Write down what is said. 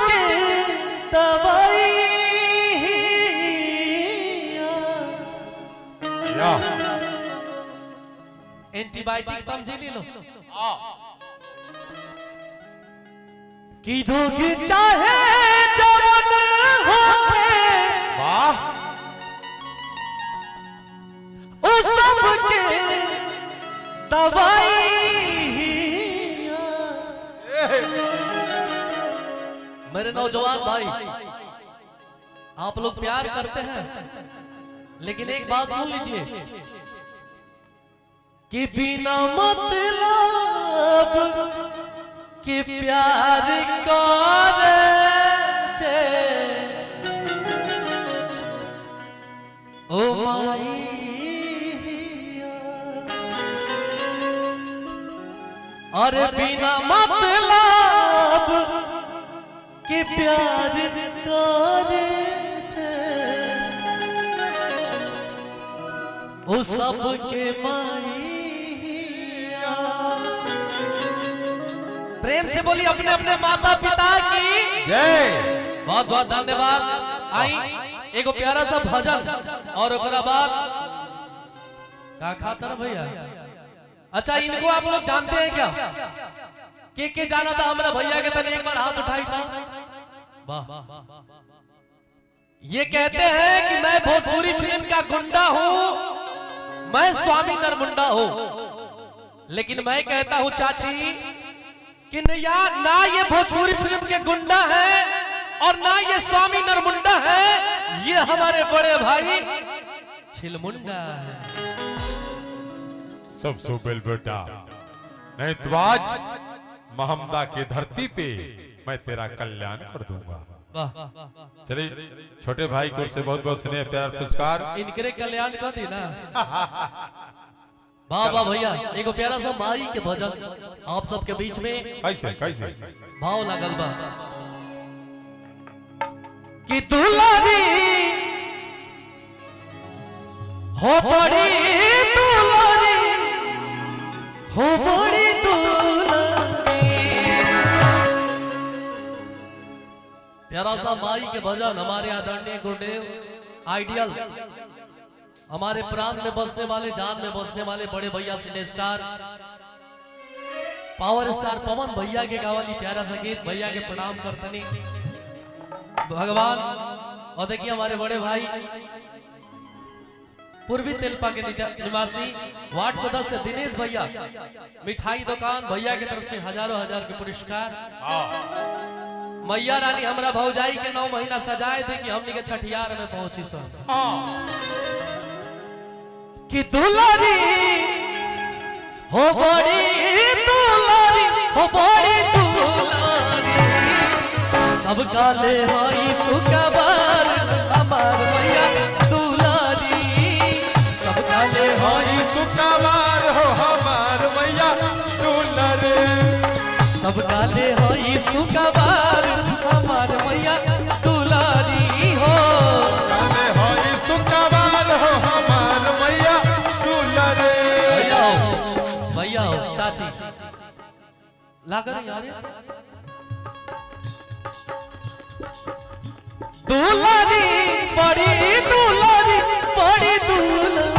के दवाई एंटीबायोटिक समझे नहीं लो कि धोगी चाहे जवान होके वाह उस सब के दवाई मेरे नौजवान भाई आप लोग प्यार करते हैं लेकिन एक बात सुन लीजिए कि बिना मतलब कि प्यार करे ओ माई अरे बिना मतलब कि प्यार करे ओ सबके माई प्रेम से बोली अपने अपने माता पिता की जय। बहुत बहुत धन्यवाद। आई एगो प्यारा सा भजन और ओकरा बाद का खातर भैया। अच्छा इनको आप लोग जानते हैं क्या? के जाना था हमारा भैया के तने एक बार हाथ उठाई था। वाह ये कहते हैं कि मैं भोजपुरी फिल्म का गुंडा हूं, मैं स्वामी नरमुंडा हूं, लेकिन मैं कहता हूं चाची कि ना ये भोजपुरी फिल्म के गुंडा है और ना ये स्वामी नरमुंडा है, ये हमारे बड़े भाई छिलमुंडा है। सब सुबेल बेटा नहीं तो आज महमदा की धरती पे मैं तेरा कल्याण कर दूंगा। चलिए छोटे भाई को से बहुत बहुत स्नेह प्यार पुरस्कार इनके कल्याण कर दी ना। वाह वाह भैया एगो प्यारा सा माई के भजन आप सबके बीच में कैसे कैसे भाव लागल बा कि दुलारी हो बड़ी दुलारी हो बड़ी दुलारी। प्यारा सा माई के भजन हमारे आदरणीय गुरुदेव आइडियल हमारे प्राण में बसने वाले जान में बसने वाले बड़े भैया सिने स्टार पावर स्टार पवन भैया के गावाली प्यारा सा गीत भैया के प्रणाम करतनी भगवान। और देखिए हमारे बड़े भाई पूर्वी तेलपा के निवासी वार्ड सदस्य दिनेश भैया मिठाई दुकान भैया की तरफ से हजारों हजार के पुरस्कार। मैया रानी हमरा भौजाई के 9 महीना सजाए थे कि हमनी के छठियार में पहुंची सर कि दुलारी हो बड़ी दुलारी हो बड़ी दुलारी सबका ले हाई सुखबार हमार मैया दुलारी सबका ले हाई सुखबार हो हमार मैया दुलारी सबका ले हाई सुखबार हमार मैया दुलारी हो सुखबार हो हमार मैया दुलारी। भैया चाची लागर यार दुलारी बड़ी दुलारी बड़ी दुलारी